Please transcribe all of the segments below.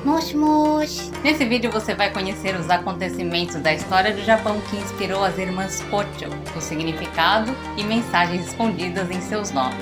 Moshi moshi! Nesse vídeo você vai conhecer os acontecimentos da história do Japão que inspirou as irmãs Pocho, o significado e mensagens escondidas em seus nomes.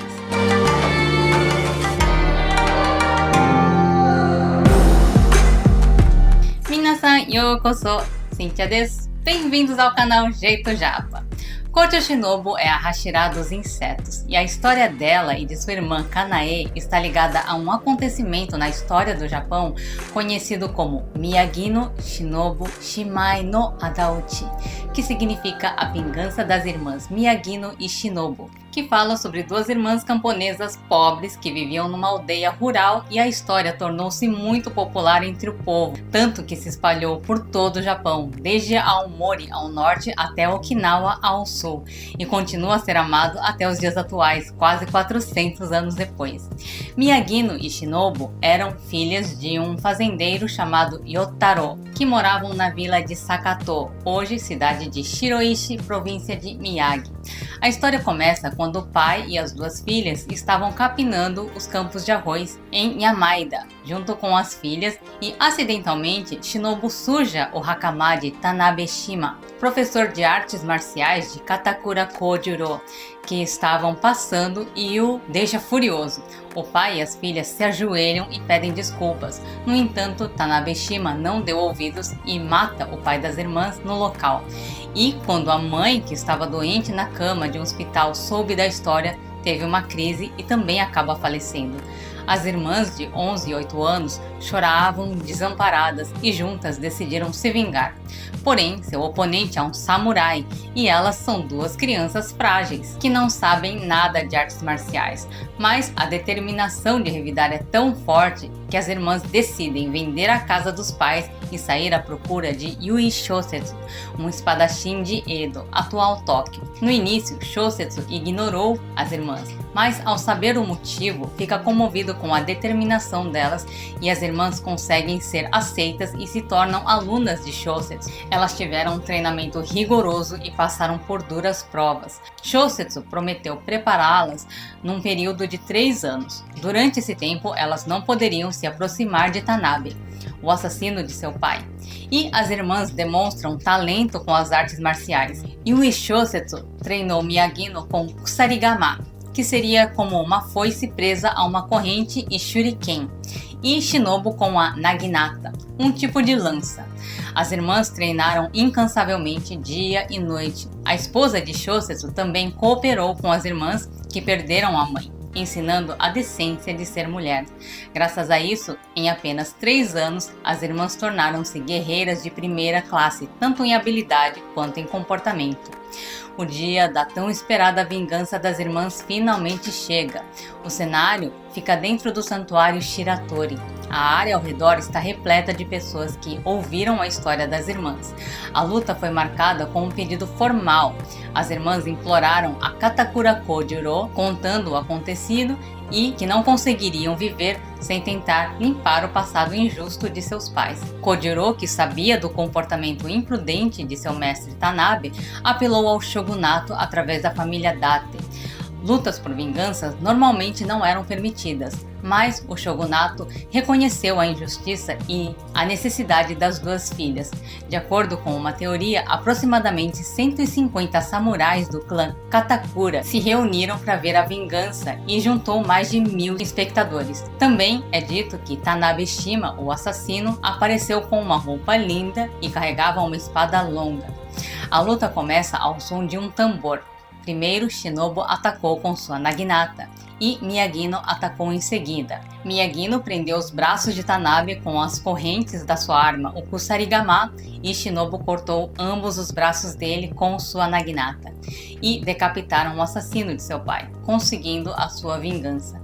Minasan yokoso! Cynthia desu! Bem-vindos ao canal Jeito Japa! Kocho Shinobu é a Hashira dos insetos, e a história dela e de sua irmã Kanae está ligada a um acontecimento na história do Japão conhecido como Miyagi no Shinobu Shimai no Adauchi, que significa a vingança das irmãs Miyagi e Shinobu, que fala sobre duas irmãs camponesas pobres que viviam numa aldeia rural, e a história tornou-se muito popular entre o povo, tanto que se espalhou por todo o Japão, desde Aomori ao norte até Okinawa ao sul, e continua a ser amado até os dias atuais, quase 400 anos depois. Miyagi e Shinobu eram filhas de um fazendeiro chamado Yotaro, que moravam na vila de Sakato, hoje cidade de Shiroishi, província de Miyagi. A história começa quando o pai e as duas filhas estavam capinando os campos de arroz em Yamaida, junto com as filhas, e acidentalmente Shinobu suja o hakama de Tanabeshima, professor de artes marciais de Katakura Kojuro, que estavam passando, e o deixa furioso. O pai e as filhas se ajoelham e pedem desculpas. No entanto, Tanabeshima não deu ouvidos e mata o pai das irmãs no local. E quando a mãe, que estava doente na cama de um hospital, soube da história, teve uma crise e também acaba falecendo. As irmãs de 11 e 8 anos choravam desamparadas e juntas decidiram se vingar. Porém, seu oponente é um samurai e elas são duas crianças frágeis que não sabem nada de artes marciais. Mas a determinação de revidar é tão forte que as irmãs decidem vender a casa dos pais e sair à procura de Yui Shosetsu, um espadachim de Edo, atual Tóquio. No início, Shosetsu ignorou as irmãs, mas ao saber o motivo, fica comovido com a determinação delas, e as irmãs conseguem ser aceitas e se tornam alunas de Shosetsu. Elas tiveram um treinamento rigoroso e passaram por duras provas. Shosetsu prometeu prepará-las num período de 3 anos. Durante esse tempo, elas não poderiam se aproximar de Tanabe, o assassino de seu pai. E as irmãs demonstram talento com as artes marciais. Yui Shosetsu treinou Miyagi com Kusarigama, que seria como uma foice presa a uma corrente, e shuriken, e Shinobu com a naginata, um tipo de lança. As irmãs treinaram incansavelmente dia e noite. A esposa de Shosetsu também cooperou com as irmãs que perderam a mãe, ensinando a decência de ser mulher. Graças a isso, em apenas 3 anos, as irmãs tornaram-se guerreiras de primeira classe, tanto em habilidade quanto em comportamento. O dia da tão esperada vingança das irmãs finalmente chega. O cenário fica dentro do santuário Shiratori. A área ao redor está repleta de pessoas que ouviram a história das irmãs. A luta foi marcada com um pedido formal. As irmãs imploraram a Katakura Kojuro, contando o acontecido e que não conseguiriam viver sem tentar limpar o passado injusto de seus pais. Kojuro, que sabia do comportamento imprudente de seu mestre Tanabe, apelou ao shogunato através da família Date. Lutas por vingança normalmente não eram permitidas, mas o shogunato reconheceu a injustiça e a necessidade das duas filhas. De acordo com uma teoria, aproximadamente 150 samurais do clã Katakura se reuniram para ver a vingança e juntou mais de 1000 espectadores. Também é dito que Tanabeshima, o assassino, apareceu com uma roupa linda e carregava uma espada longa. A luta começa ao som de um tambor. Primeiro, Shinobu atacou com sua naginata e Miyagi atacou em seguida. Miyagi prendeu os braços de Tanabe com as correntes da sua arma, o Kusarigama, e Shinobu cortou ambos os braços dele com sua naginata e decapitaram o assassino de seu pai, conseguindo a sua vingança.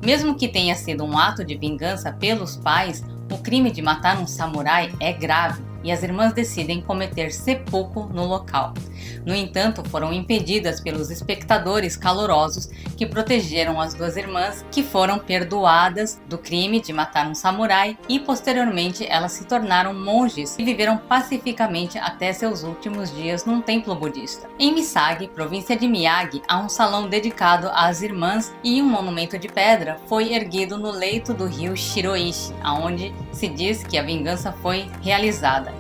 Mesmo que tenha sido um ato de vingança pelos pais, o crime de matar um samurai é grave e as irmãs decidem cometer seppuku no local. No entanto, foram impedidas pelos espectadores calorosos que protegeram as duas irmãs, que foram perdoadas do crime de matar um samurai, e posteriormente elas se tornaram monges e viveram pacificamente até seus últimos dias num templo budista. Em Misagi, província de Miyagi, há um salão dedicado às irmãs e um monumento de pedra foi erguido no leito do rio Shiroishi, onde se diz que a vingança foi realizada.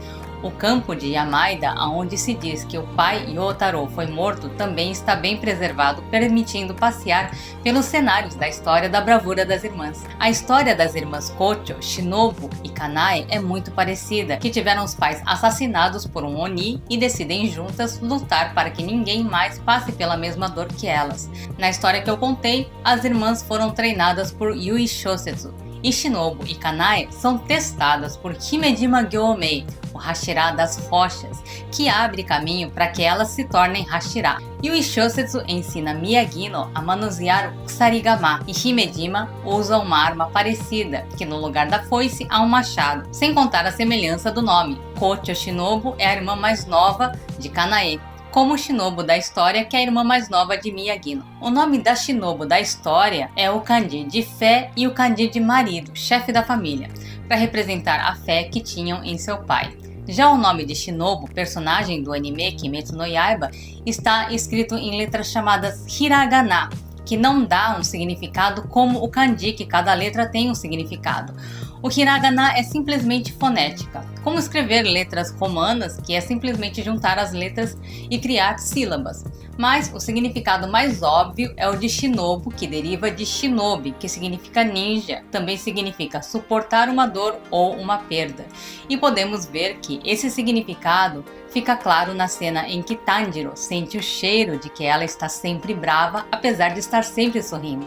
O campo de Yamaida, onde se diz que o pai Yotaro foi morto, também está bem preservado, permitindo passear pelos cenários da história da bravura das irmãs. A história das irmãs Kocho, Shinobu e Kanae é muito parecida, que tiveram os pais assassinados por um Oni e decidem juntas lutar para que ninguém mais passe pela mesma dor que elas. Na história que eu contei, as irmãs foram treinadas por Yui Shosetsu, e Shinobu e Kanae são testadas por Himejima Gyomei, o Hashira das rochas, que abre caminho para que elas se tornem Hashira. Yui Shosetsu ensina Miyagino a manusear o Kusarigama e Himejima usa uma arma parecida, que no lugar da foice há um machado, sem contar a semelhança do nome. Kocho Shinobu é a irmã mais nova de Kanae, como o Shinobu da história, que é a irmã mais nova de Miyagino. O nome da Shinobu da história é o kanji de fé e o kanji de marido, chefe da família, para representar a fé que tinham em seu pai. Já o nome de Shinobu, personagem do anime Kimetsu no Yaiba, está escrito em letras chamadas hiragana, que não dá um significado como o kanji, que cada letra tem um significado. O hiragana é simplesmente fonética, como escrever letras romanas, que é simplesmente juntar as letras e criar sílabas. Mas o significado mais óbvio é o de Shinobu, que deriva de shinobi, que significa ninja, também significa suportar uma dor ou uma perda. E podemos ver que esse significado fica claro na cena em que Tanjiro sente o cheiro de que ela está sempre brava, apesar de estar sempre sorrindo.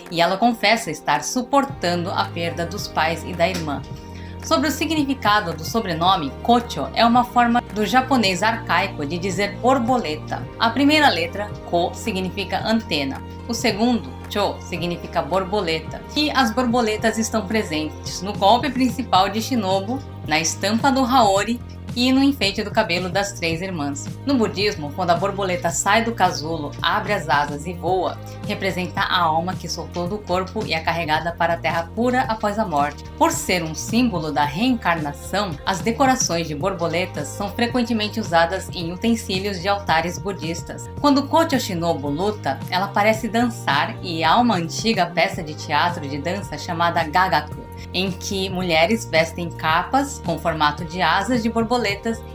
E ela confessa estar suportando a perda dos pais e da irmã. Sobre o significado do sobrenome, Kocho é uma forma do japonês arcaico de dizer borboleta. A primeira letra, Ko, significa antena. O segundo, Cho, significa borboleta. E as borboletas estão presentes no golpe principal de Shinobu, na estampa do Haori e no enfeite do cabelo das três irmãs. No budismo, quando a borboleta sai do casulo, abre as asas e voa, representa a alma que soltou do corpo e é carregada para a terra pura após a morte. Por ser um símbolo da reencarnação, as decorações de borboletas são frequentemente usadas em utensílios de altares budistas. Quando Kocho Shinobu luta, ela parece dançar e há uma antiga peça de teatro de dança chamada Gagaku, em que mulheres vestem capas com formato de asas de borboletas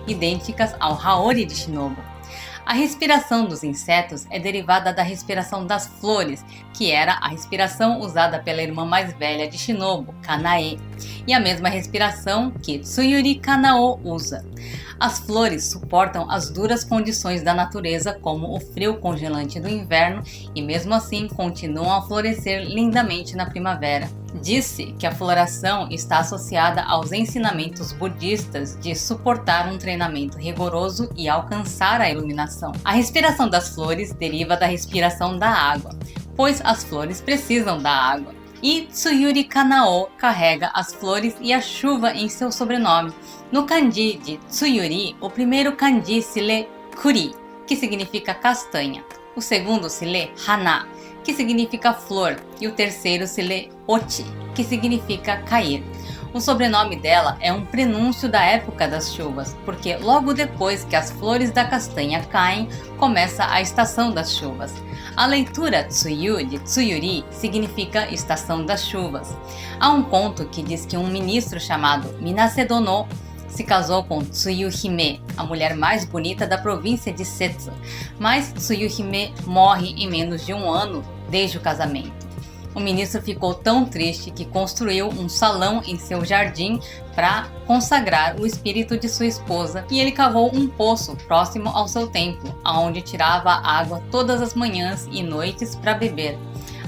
idênticas ao Haori de Shinobu. A respiração dos insetos é derivada da respiração das flores, que era a respiração usada pela irmã mais velha de Shinobu, Kanae, e a mesma respiração que Tsuyuri Kanao usa. As flores suportam as duras condições da natureza, como o frio congelante do inverno, e mesmo assim continuam a florescer lindamente na primavera. Disse que a floração está associada aos ensinamentos budistas de suportar um treinamento rigoroso e alcançar a iluminação. A respiração das flores deriva da respiração da água, pois as flores precisam da água. E Tsuyuri Kanao carrega as flores e a chuva em seu sobrenome. No kanji de Tsuyuri, o primeiro kanji se lê Kuri, que significa castanha. O segundo se lê Hana, que significa flor, e o terceiro se lê Ochi, que significa cair. O sobrenome dela é um prenúncio da época das chuvas, porque logo depois que as flores da castanha caem, começa a estação das chuvas. A leitura Tsuyu de Tsuyuri significa estação das chuvas. Há um conto que diz que um ministro chamado Minasedono se casou com Tsuyuhime, a mulher mais bonita da província de Setsu, mas Tsuyuhime morre em menos de um ano desde o casamento. O ministro ficou tão triste que construiu um salão em seu jardim para consagrar o espírito de sua esposa, e ele cavou um poço próximo ao seu templo, aonde tirava água todas as manhãs e noites para beber.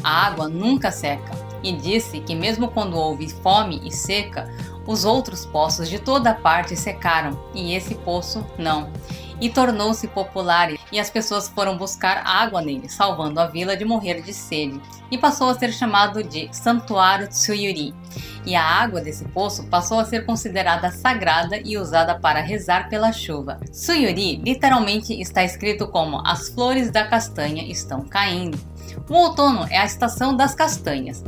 A água nunca seca, e disse que mesmo quando houve fome e seca, os outros poços de toda parte secaram, e esse poço não. e tornou-se popular e as pessoas foram buscar água nele, salvando a vila de morrer de sede, e passou a ser chamado de Santuário Tsuyuri. E a água desse poço passou a ser considerada sagrada e usada para rezar pela chuva. Tsuyuri literalmente está escrito como as flores da castanha estão caindo. O outono é a estação das castanhas.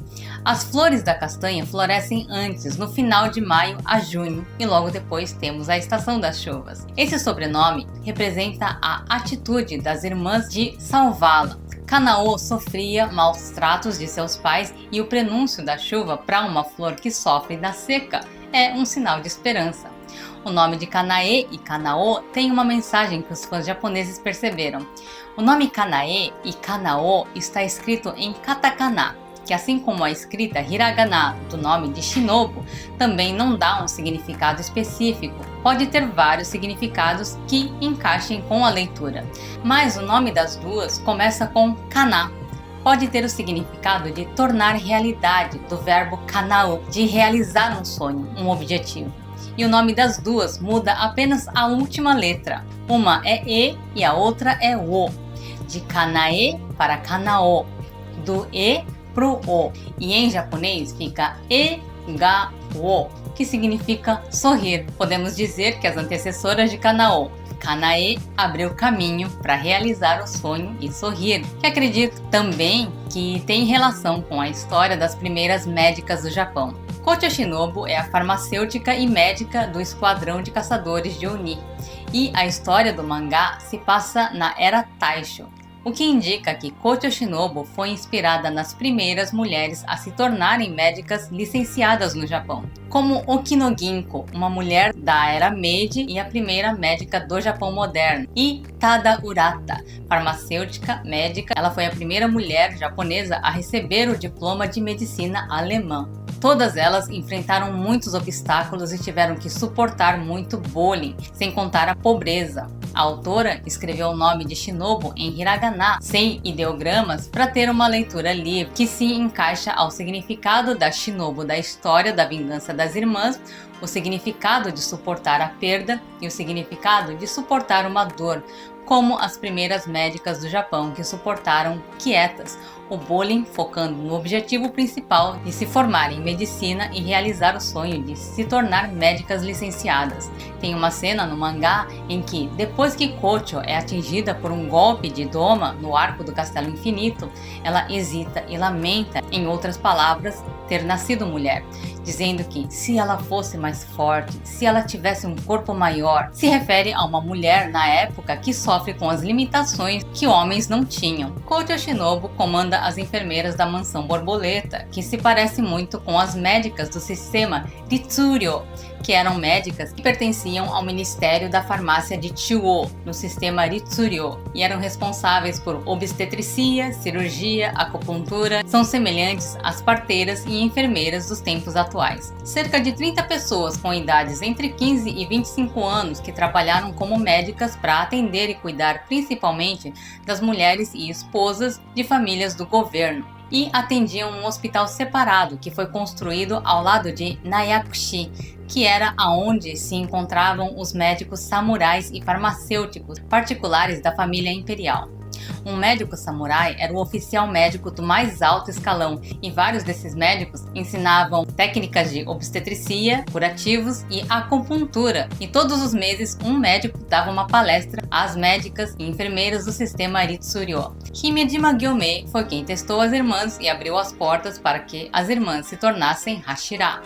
As flores da castanha florescem antes, no final de maio a junho, e logo depois temos a estação das chuvas. Esse sobrenome representa a atitude das irmãs de salvá-la. Kanaô sofria maus tratos de seus pais e o prenúncio da chuva para uma flor que sofre da seca é um sinal de esperança. O nome de Kanae e Kanaô tem uma mensagem que os fãs japoneses perceberam. O nome Kanae e Kanaô está escrito em katakana, que assim como a escrita hiragana do nome de Shinobu, também não dá um significado específico. Pode ter vários significados que encaixem com a leitura, mas o nome das duas começa com kana. Pode ter o significado de tornar realidade, do verbo kanao, de realizar um sonho, um objetivo. E o nome das duas muda apenas a última letra. Uma é E e a outra é O. De Kanae para Kanao, do E pro O. E em japonês fica E-ga-o, que significa sorrir. Podemos dizer que as antecessoras de Kanao, Kanae, abriu caminho para realizar o sonho e sorrir, que acredito também que tem relação com a história das primeiras médicas do Japão. Kocho Shinobu é a farmacêutica e médica do esquadrão de caçadores de Oni, e a história do mangá se passa na era Taisho, o que indica que Kocho Shinobu foi inspirada nas primeiras mulheres a se tornarem médicas licenciadas no Japão, como Okino Ginko, uma mulher da era Meiji e a primeira médica do Japão moderno, e Tada Urata, farmacêutica médica. Ela foi a primeira mulher japonesa a receber o diploma de medicina alemã. Todas elas enfrentaram muitos obstáculos e tiveram que suportar muito bullying, sem contar a pobreza. A autora escreveu o nome de Shinobu em hiragana, sem ideogramas, para ter uma leitura livre, que se encaixa ao significado da Shinobu da história da vingança das irmãs, o significado de suportar a perda e o significado de suportar uma dor, como as primeiras médicas do Japão que suportaram quietas o bullying, focando no objetivo principal de se formar em medicina e realizar o sonho de se tornar médicas licenciadas. Tem uma cena no mangá em que, depois que Kocho é atingida por um golpe de Doma no arco do Castelo Infinito, ela hesita e lamenta, em outras palavras, ter nascido mulher, dizendo que se ela fosse mais forte, se ela tivesse um corpo maior, se refere a uma mulher na época que sofre com as limitações que homens não tinham. Kocho Shinobu comanda as enfermeiras da Mansão Borboleta, que se parece muito com as médicas do sistema Ritsuryo, que eram médicas que pertenciam ao Ministério da Farmácia de Chuo, no sistema Ritsuryo, e eram responsáveis por obstetricia, cirurgia, acupuntura. São semelhantes às parteiras e enfermeiras dos tempos atuais. Cerca de 30 pessoas com idades entre 15 e 25 anos que trabalharam como médicas para atender e cuidar principalmente das mulheres e esposas de famílias do governo, e atendiam um hospital separado que foi construído ao lado de Nayakushi, que era aonde se encontravam os médicos samurais e farmacêuticos particulares da família imperial. Um médico samurai era o oficial médico do mais alto escalão, e vários desses médicos ensinavam técnicas de obstetricia, curativos e acupuntura. E todos os meses um médico dava uma palestra às médicas e enfermeiras do sistema Ritsuryo. Himejima Gyomei foi quem testou as irmãs e abriu as portas para que as irmãs se tornassem Hashira.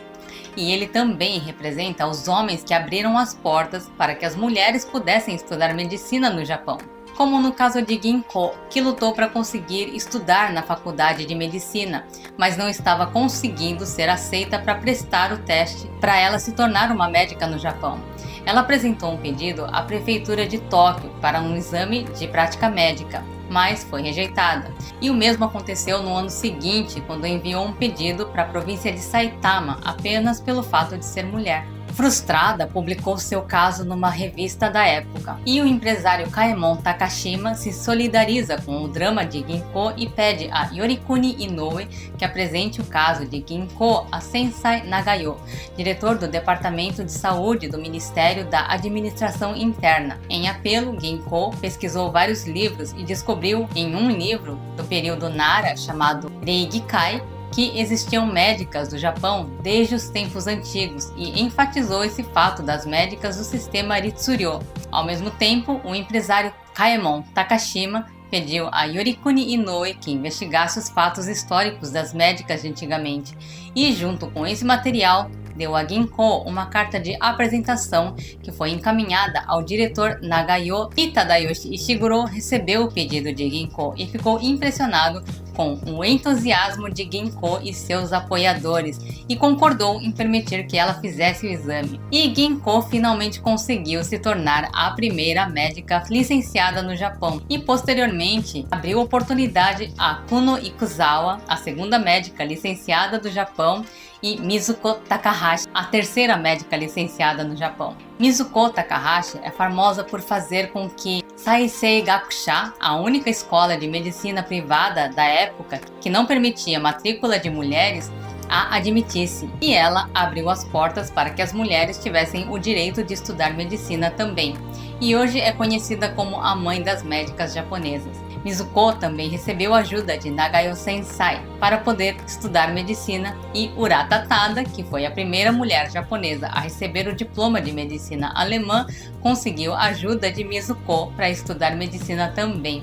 E ele também representa os homens que abriram as portas para que as mulheres pudessem estudar medicina no Japão. Como no caso de Ginko, que lutou para conseguir estudar na faculdade de medicina, mas não estava conseguindo ser aceita para prestar o teste para ela se tornar uma médica no Japão. Ela apresentou um pedido à prefeitura de Tóquio para um exame de prática médica, mas foi rejeitada. E o mesmo aconteceu no ano seguinte, quando enviou um pedido para a província de Saitama, apenas pelo fato de ser mulher. frustrada, publicou seu caso numa revista da época. E o empresário Kaemon Takashima se solidariza com o drama de Ginko e pede a Yorikuni Inoue que apresente o caso de Ginko a Sensei Nagayo, diretor do Departamento de Saúde do Ministério da Administração Interna. Em apelo, Ginko pesquisou vários livros e descobriu em um livro do período Nara chamado Reigikai que existiam médicas do Japão desde os tempos antigos e enfatizou esse fato das médicas do sistema Ritsuryo. Ao mesmo tempo, o empresário Kaemon Takashima pediu a Yorikuni Inoue que investigasse os fatos históricos das médicas de antigamente e, junto com esse material, deu a Ginko uma carta de apresentação que foi encaminhada ao diretor Nagayo. E Tadayoshi Ishiguro recebeu o pedido de Ginko e ficou impressionado com o entusiasmo de Ginko e seus apoiadores e concordou em permitir que ela fizesse o exame. E Ginko finalmente conseguiu se tornar a primeira médica licenciada no Japão e posteriormente abriu oportunidade a Kuno Ikuzawa, a segunda médica licenciada do Japão, e Mizuko Takahashi, a terceira médica licenciada no Japão. Mizuko Takahashi é famosa por fazer com que Saisei Gakusha, a única escola de medicina privada da época que não permitia matrícula de mulheres, a admitisse, e ela abriu as portas para que as mulheres tivessem o direito de estudar medicina também, e hoje é conhecida como a mãe das médicas japonesas. Mizuko também recebeu ajuda de Nagayo Sensei para poder estudar medicina e Urata Tada, que foi a primeira mulher japonesa a receber o diploma de medicina alemã, conseguiu ajuda de Mizuko para estudar medicina também.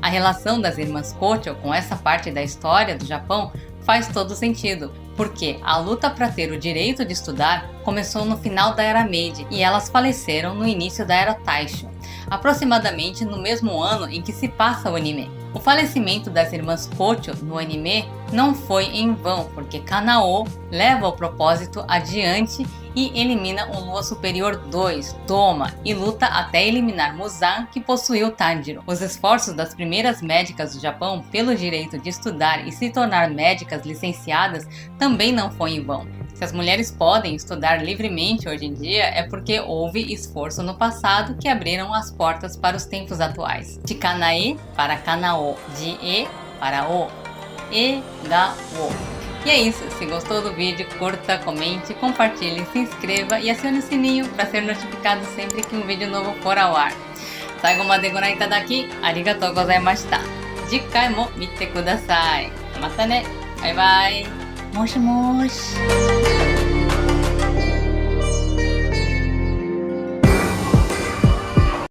A relação das irmãs Kocho com essa parte da história do Japão faz todo sentido, porque a luta para ter o direito de estudar começou no final da Era Meiji e elas faleceram no início da Era Taisho, aproximadamente no mesmo ano em que se passa o anime. O falecimento das irmãs Kocho no anime não foi em vão, porque Kanao leva o propósito adiante e elimina o Lua Superior 2, Toma, e luta até eliminar Muzan, que possuiu Tanjiro. Os esforços das primeiras médicas do Japão pelo direito de estudar e se tornar médicas licenciadas também não foi em vão. Se as mulheres podem estudar livremente hoje em dia, é porque houve esforço no passado que abriram as portas para os tempos atuais. De Kanae para Kanao, de E para O, E, Ga, O. E é isso, se gostou do vídeo, curta, comente, compartilhe, se inscreva e acione o sininho para ser notificado sempre que um vídeo novo for ao ar. Saigo ma de goran itadaki, arigatou gozaimashita. Jikai mo mite kudasai. Mata ne. Bye bye. Moshi moshi.